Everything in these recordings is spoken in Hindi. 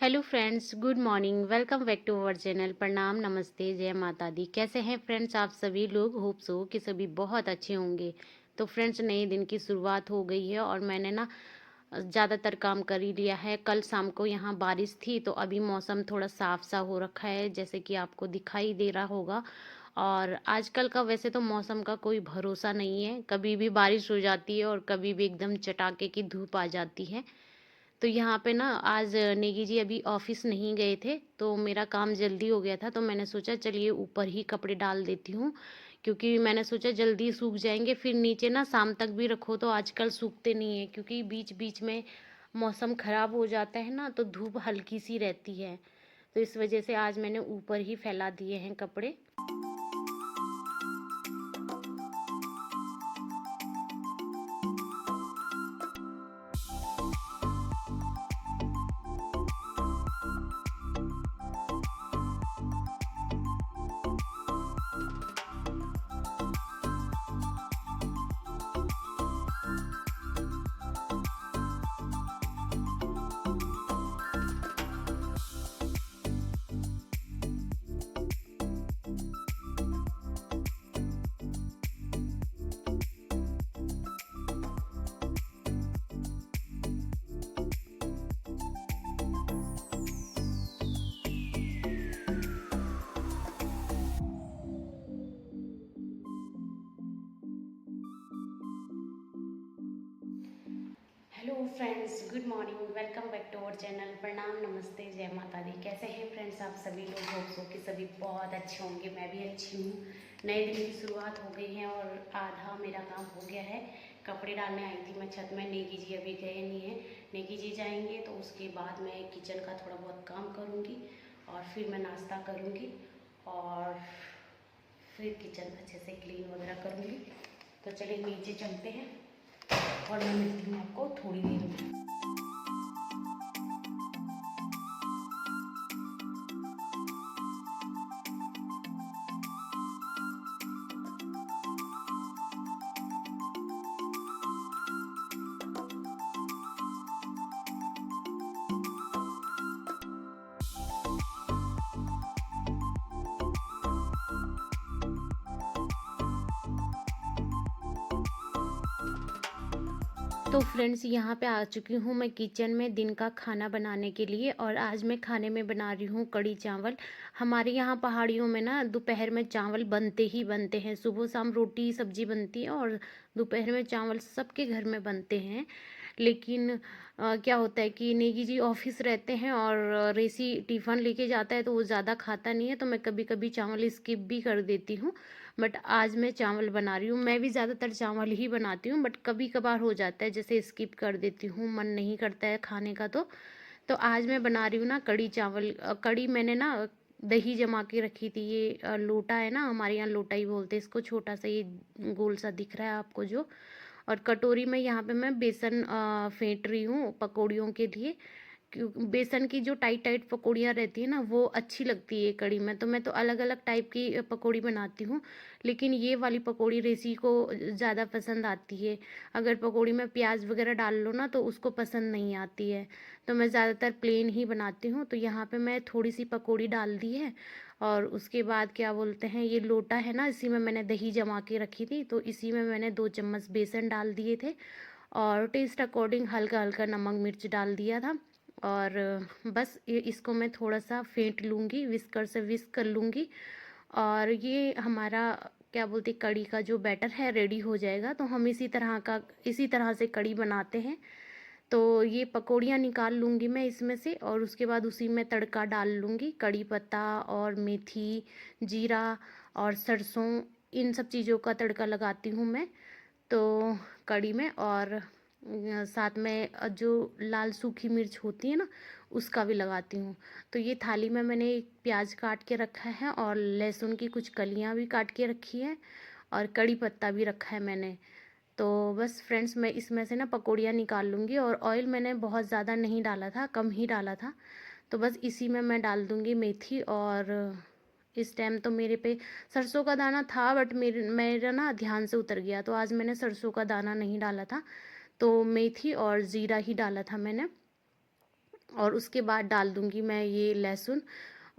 Hello friends, good morning. Welcome back to our channel. प्रणाम, नमस्ते, जय माता दी। कैसे हैं फ्रेंड्स आप सभी लोग? होप सो कि सभी बहुत अच्छे होंगे। तो फ्रेंड्स, नए दिन की शुरुआत हो गई है और मैंने ना ज़्यादातर काम कर ही लिया है। कल शाम को यहाँ बारिश थी तो अभी मौसम थोड़ा साफ सा हो रखा है, जैसे कि आपको दिखाई दे रहा होगा। और आजकल का वैसे तो मौसम का कोई भरोसा नहीं है, कभी भी बारिश हो जाती है और कभी भी एकदम चटाके की धूप आ जाती है। तो यहाँ पे ना आज नेगी जी अभी ऑफिस नहीं गए थे तो मेरा काम जल्दी हो गया था, तो मैंने सोचा चलिए ऊपर ही कपड़े डाल देती हूँ, क्योंकि मैंने सोचा जल्दी सूख जाएंगे, फिर नीचे ना शाम तक भी रखो तो आजकल सूखते नहीं है, क्योंकि बीच बीच में मौसम ख़राब हो जाता है ना, तो धूप हल्की सी रहती है। तो इस वजह से आज मैंने ऊपर ही फैला दिए हैं कपड़े। Hello friends, good morning. Welcome back to our channel. प्रणाम, नमस्ते, जय माता दी। कैसे हैं फ्रेंड्स आप सभी लोग? होप सो कि सभी बहुत अच्छे होंगे। मैं भी अच्छी हूँ। नए दिन की शुरुआत हो गई है और आधा मेरा काम हो गया है। कपड़े डालने आई थी मैं छत में। नेगी जी अभी गए नहीं हैं। नेगी जी जाएंगे तो उसके बाद मैं किचन का थोड़ा बहुत काम करूँगी और फिर मैं नाश्ता करूँगी और फिर किचन अच्छे से क्लीन वगैरह करूँगी। तो चलिए नीचे चलते हैं और मैं मिलती हूँ आपको थोड़ी देर में। तो फ्रेंड्स, यहाँ पे आ चुकी हूँ मैं किचन में दिन का खाना बनाने के लिए। और आज मैं खाने में बना रही हूँ कढ़ी चावल। हमारे यहाँ पहाड़ियों में ना दोपहर में चावल बनते ही बनते हैं। सुबह शाम रोटी सब्जी बनती है और दोपहर में चावल सबके घर में बनते हैं। लेकिन क्या होता है कि नेगी जी ऑफिस रहते हैं और रेसी टिफ़न लेके जाता है तो वो ज़्यादा खाता नहीं है, तो मैं कभी कभी चावल स्किप भी कर देती हूँ। बट आज मैं चावल बना रही हूँ। मैं भी ज़्यादातर चावल ही बनाती हूँ, बट कभी कभार हो जाता है जैसे स्किप कर देती हूँ, मन नहीं करता है खाने का। तो आज मैं बना रही हूँ ना कढ़ी चावल। कढ़ी मैंने ना दही जमा के रखी थी। ये लोटा है ना, हमारे यहाँ लोटा ही बोलते हैं इसको, छोटा सा ये गोल सा दिख रहा है आपको जो। और कटोरी में यहाँ पे मैं बेसन फेंट रही हूँ पकौड़ियों के लिए। क्यों, बेसन की जो टाइट टाइट पकौड़ियाँ रहती है ना वो अच्छी लगती है कढ़ी में। तो मैं तो अलग अलग टाइप की पकौड़ी बनाती हूँ, लेकिन ये वाली पकौड़ी रेसी को ज़्यादा पसंद आती है। अगर पकौड़ी में प्याज वगैरह डाल लो ना तो उसको पसंद नहीं आती है। तो मैं ज़्यादातर प्लेन ही बनाती हूँ। तो यहाँ पे मैं थोड़ी सी पकौड़ी डाल दी है और उसके बाद क्या बोलते हैं, ये लोटा है ना, इसी में मैंने दही जमा के रखी थी, तो इसी में मैंने 2 चम्मच बेसन डाल दिए थे और टेस्ट अकॉर्डिंग हल्का हल्का नमक मिर्च डाल दिया था। और बस ये इसको मैं थोड़ा सा फेंट लूँगी, विस्कर से विस्क कर लूँगी और ये हमारा क्या बोलते कढ़ी का जो बैटर है रेडी हो जाएगा। तो हम इसी तरह से कढ़ी बनाते हैं। तो ये पकौड़ियाँ निकाल लूँगी मैं इसमें से और उसके बाद उसी में तड़का डाल लूँगी। कड़ी पत्ता और मेथी, जीरा और सरसों, इन सब चीज़ों का तड़का लगाती हूँ मैं तो कड़ी में। और साथ में जो लाल सूखी मिर्च होती है ना उसका भी लगाती हूँ। तो ये थाली में मैंने एक प्याज काट के रखा है और लहसुन की कुछ कलियाँ भी काट के रखी है और कड़ी पत्ता भी रखा है मैंने। तो बस फ्रेंड्स, मैं इसमें से ना पकौड़ियाँ निकाल लूँगी और ऑयल मैंने बहुत ज़्यादा नहीं डाला था, कम ही डाला था। तो बस इसी में मैं डाल दूँगी मेथी। और इस टाइम तो मेरे पे सरसों का दाना था, बट मेरा ना ध्यान से उतर गया, तो आज मैंने सरसों का दाना नहीं डाला था, तो मेथी और ज़ीरा ही डाला था मैंने। और उसके बाद डाल दूँगी मैं ये लहसुन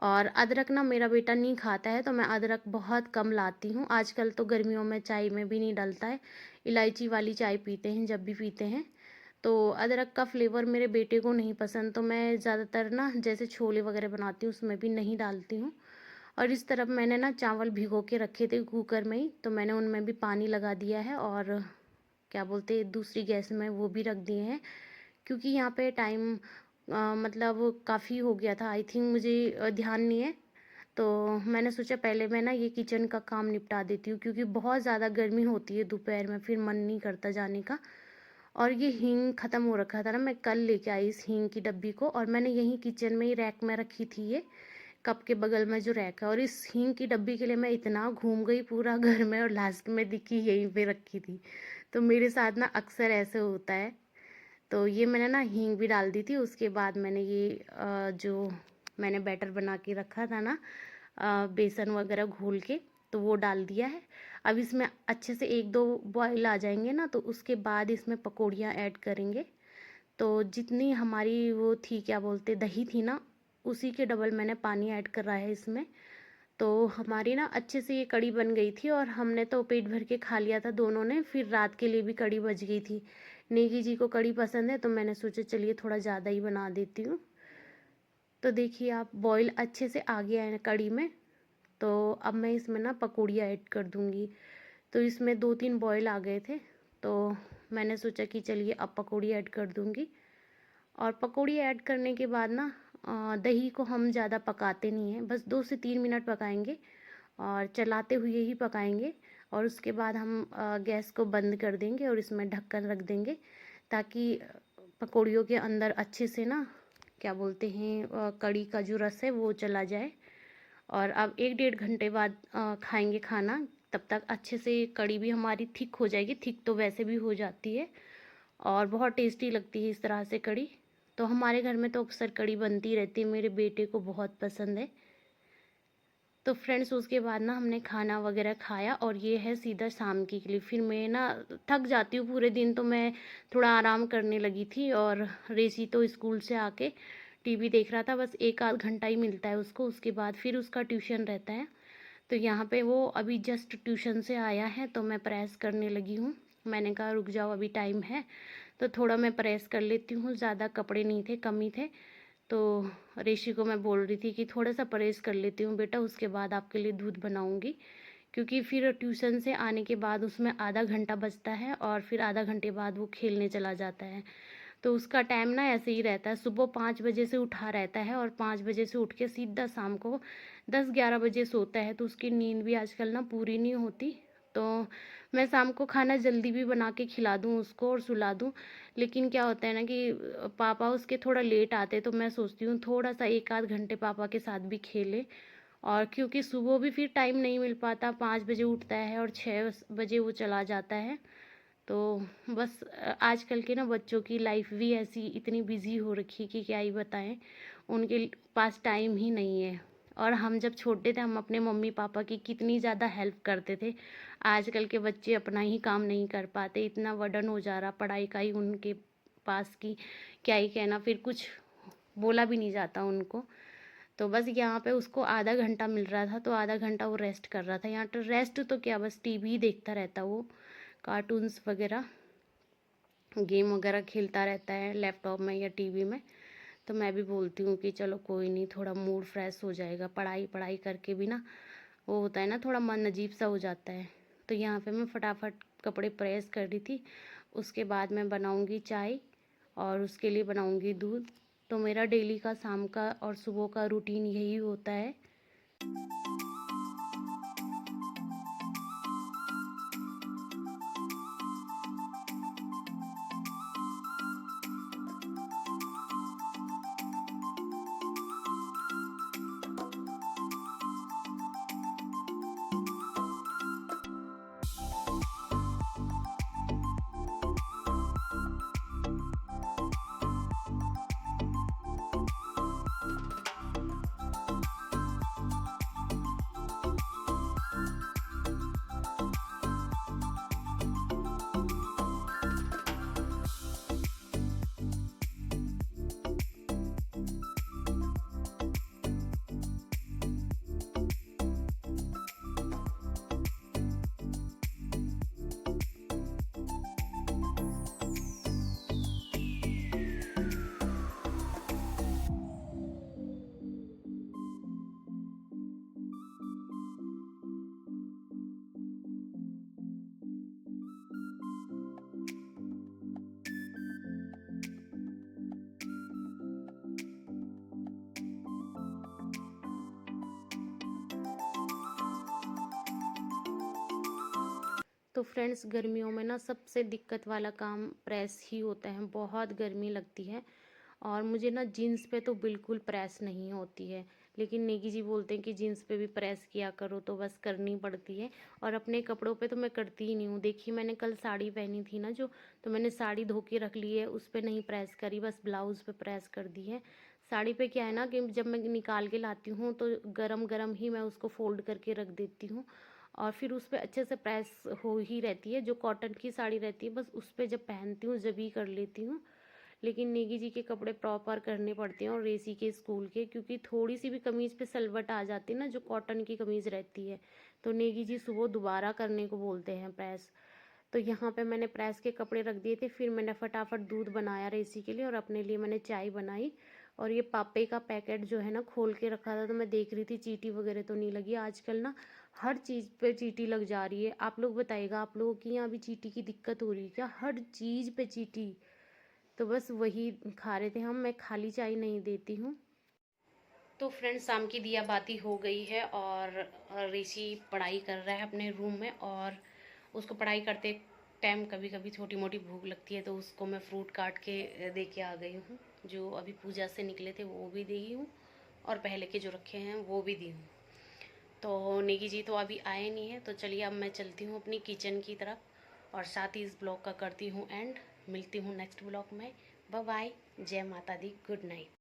और अदरक ना मेरा बेटा नहीं खाता है, तो मैं अदरक बहुत कम लाती हूँ। आजकल तो गर्मियों में चाय में भी नहीं डलता है, इलायची वाली चाय पीते हैं जब भी पीते हैं। तो अदरक का फ्लेवर मेरे बेटे को नहीं पसंद, तो मैं ज़्यादातर ना जैसे छोले वगैरह बनाती हूँ उसमें भी नहीं डालती हूँ। और इस तरफ मैंने ना चावल भिगो के रखे थे कुकर में ही, तो मैंने उनमें भी पानी लगा दिया है और क्या बोलते हैं दूसरी गैस में वो भी रख दिए हैं, क्योंकि यहाँ पे टाइम मतलब काफ़ी हो गया था, आई थिंक मुझे ध्यान नहीं है। तो मैंने सोचा पहले मैं ना ये किचन का काम निपटा देती हूँ, क्योंकि बहुत ज़्यादा गर्मी होती है दोपहर में, फिर मन नहीं करता जाने का। और ये हींग ख़त्म हो रखा था ना, मैं कल लेके आई इस हींग की डब्बी को, और मैंने यहीं किचन में ही रैक में रखी थी, ये कप के बगल में जो रैक है। और इस हींग की डब्बी के लिए मैं इतना घूम गई पूरा घर में, और लास्ट में दिखी यहीं पे रखी थी। तो मेरे साथ ना अक्सर ऐसे होता है। तो ये मैंने ना हींग भी डाल दी थी। उसके बाद मैंने ये जो मैंने बैटर बना के रखा था ना, बेसन वगैरह घोल के, तो वो डाल दिया है। अब इसमें अच्छे से एक दो बॉईल आ जाएंगे ना, तो उसके बाद इसमें पकौड़ियाँ ऐड करेंगे। तो जितनी हमारी वो थी, क्या बोलते, दही थी ना, उसी के डबल मैंने पानी ऐड कर रहा है इसमें। तो हमारी ना अच्छे से ये कढ़ी बन गई थी, और हमने तो पेट भर के खा लिया था दोनों ने, फिर रात के लिए भी कढ़ी बच गई थी। नेगी जी को कढ़ी पसंद है, तो मैंने सोचा चलिए थोड़ा ज़्यादा ही बना देती हूँ। तो देखिए आप, बॉईल अच्छे से आ गया है कढ़ी में। तो अब मैं इसमें ना पकौड़ियाँ ऐड कर दूँगी। तो इसमें 2-3 बॉईल आ गए थे, तो मैंने सोचा कि चलिए अब पकौड़ी ऐड कर दूँगी। और पकौड़ी ऐड करने के बाद ना दही को हम ज़्यादा पकाते नहीं हैं, बस 2 से 3 मिनट पकाएंगे, और चलाते हुए ही पकाएंगे। और उसके बाद हम गैस को बंद कर देंगे और इसमें ढक्कन रख देंगे, ताकि पकौड़ियों के अंदर अच्छे से ना, क्या बोलते हैं, कढ़ी का जो रस है वो चला जाए। और अब 1-1.5 घंटे बाद खाएंगे खाना। तब तक अच्छे से कढ़ी भी हमारी थिक हो जाएगी, थिक तो वैसे भी हो जाती है, और बहुत टेस्टी लगती है इस तरह से कढ़ी। तो हमारे घर में तो अक्सर कढ़ी बनती रहती है, मेरे बेटे को बहुत पसंद है। तो फ्रेंड्स, उसके बाद ना हमने खाना वगैरह खाया, और ये है सीधा शाम के लिए। फिर मैं ना थक जाती हूँ पूरे दिन, तो मैं थोड़ा आराम करने लगी थी। और रेसी तो स्कूल से आके टीवी देख रहा था, बस 1-आध घंटा ही मिलता है उसको, उसके बाद फिर उसका ट्यूशन रहता है। तो यहाँ पे वो अभी जस्ट ट्यूशन से आया है, तो मैं प्रेस करने लगी हूँ। मैंने कहा रुक जाओ, अभी टाइम है, तो थोड़ा मैं प्रेस कर लेती हूँ। ज़्यादा कपड़े नहीं थे, कम ही थे। तो ऋषि को मैं बोल रही थी कि थोड़ा सा प्रेस कर लेती हूँ बेटा, उसके बाद आपके लिए दूध बनाऊँगी, क्योंकि फिर ट्यूशन से आने के बाद उसमें आधा घंटा बचता है, और फिर आधा घंटे बाद वो खेलने चला जाता है। तो उसका टाइम ना ऐसे ही रहता है, सुबह 5 बजे से उठा रहता है, और 5 बजे से उठ के सीधा शाम को 10-11 बजे सोता है। तो उसकी नींद भी आजकल ना पूरी नहीं होती। तो मैं शाम को खाना जल्दी भी बना के खिला दूँ उसको और सुला दूँ, लेकिन क्या होता है ना कि पापा उसके थोड़ा लेट आते, तो मैं सोचती हूँ थोड़ा सा 1-आध घंटे पापा के साथ भी खेले। और क्योंकि सुबह भी फिर टाइम नहीं मिल पाता, 5 बजे उठता है और 6 बजे वो चला जाता है। तो बस आजकल के ना बच्चों की लाइफ भी ऐसी इतनी बिजी हो रखी कि क्या ही बताएं, उनके पास टाइम ही नहीं है। और हम जब छोटे थे, हम अपने मम्मी पापा की कितनी ज़्यादा हेल्प करते थे। आजकल के बच्चे अपना ही काम नहीं कर पाते, इतना वर्डन हो जा रहा पढ़ाई का ही उनके पास की, क्या ही कहना, फिर कुछ बोला भी नहीं जाता उनको। तो बस यहाँ पे उसको आधा घंटा मिल रहा था, तो आधा घंटा वो रेस्ट कर रहा था। यहाँ तो रेस्ट तो क्या, बस टीवी ही देखता रहता वो, कार्टून्स वगैरह, गेम वगैरह खेलता रहता है लैपटॉप में या टीवी में। तो मैं भी बोलती हूँ कि चलो कोई नहीं, थोड़ा मूड फ्रेश हो जाएगा, पढ़ाई पढ़ाई करके भी ना वो होता है ना, थोड़ा मन अजीब सा हो जाता है। तो यहाँ पे मैं फटाफट कपड़े प्रेस कर रही थी। उसके बाद मैं बनाऊँगी चाय, और उसके लिए बनाऊँगी दूध। तो मेरा डेली का शाम का और सुबह का रूटीन यही होता है। तो फ्रेंड्स गर्मियों में ना सबसे दिक्कत वाला काम प्रेस ही होता है, बहुत गर्मी लगती है। और मुझे ना जीन्स पे तो बिल्कुल प्रेस नहीं होती है, लेकिन नेगी जी बोलते हैं कि जीन्स पे भी प्रेस किया करो, तो बस करनी पड़ती है। और अपने कपड़ों पे तो मैं करती ही नहीं हूँ। देखिए मैंने कल साड़ी पहनी थी ना जो, तो मैंने साड़ी धो के रख ली है, उस पर नहीं प्रेस करी, बस ब्लाउज़ पे प्रेस कर दी है। साड़ी पे क्या है ना कि जब मैं निकाल के लाती हूँ तो गरम गरम ही मैं उसको फोल्ड करके रख देती हूँ, और फिर उस पर अच्छे से प्रेस हो ही रहती है। जो कॉटन की साड़ी रहती है बस उस पर जब पहनती हूँ जब ही कर लेती हूँ। लेकिन नेगी जी के कपड़े प्रॉपर करने पड़ते हैं, और रेसी के स्कूल के, क्योंकि थोड़ी सी भी कमीज़ पे सलवट आ जाती है ना, जो कॉटन की कमीज़ रहती है, तो नेगी जी सुबह दोबारा करने को बोलते हैं प्रेस। तो यहाँ पे मैंने प्रेस के कपड़े रख दिए थे, फिर मैंने फटाफट दूध बनाया रेसी के लिए, और अपने लिए मैंने चाय बनाई। और ये पापे का पैकेट जो है ना खोल के रखा था, तो मैं देख रही थी चींटी वगैरह तो नहीं लगी। आजकल ना हर चीज़ पे चींटी लग जा रही है। आप लोग बताइएगा, आप लोगों की यहाँ भी चींटी की दिक्कत हो रही है क्या? हर चीज़ पे चींटी। तो बस वही खा रहे थे हम, मैं खाली चाय नहीं देती हूँ। तो फ्रेंड्स शाम की दिया बाती हो गई है, और ऋषि पढ़ाई कर रहा है अपने रूम में, और उसको पढ़ाई करते टाइम कभी कभी छोटी मोटी भूख लगती है, तो उसको मैं फ्रूट काट के दे के आ गई हूँ। जो अभी पूजा से निकले थे वो भी दी हूँ, और पहले के जो रखे हैं वो भी दी हूँ। तो नेगी जी तो अभी आए नहीं है, तो चलिए अब मैं चलती हूँ अपनी किचन की तरफ, और साथ ही इस ब्लॉग का करती हूँ एंड। मिलती हूँ नेक्स्ट ब्लॉग में। बाय बाय, जय माता दी, गुड नाइट।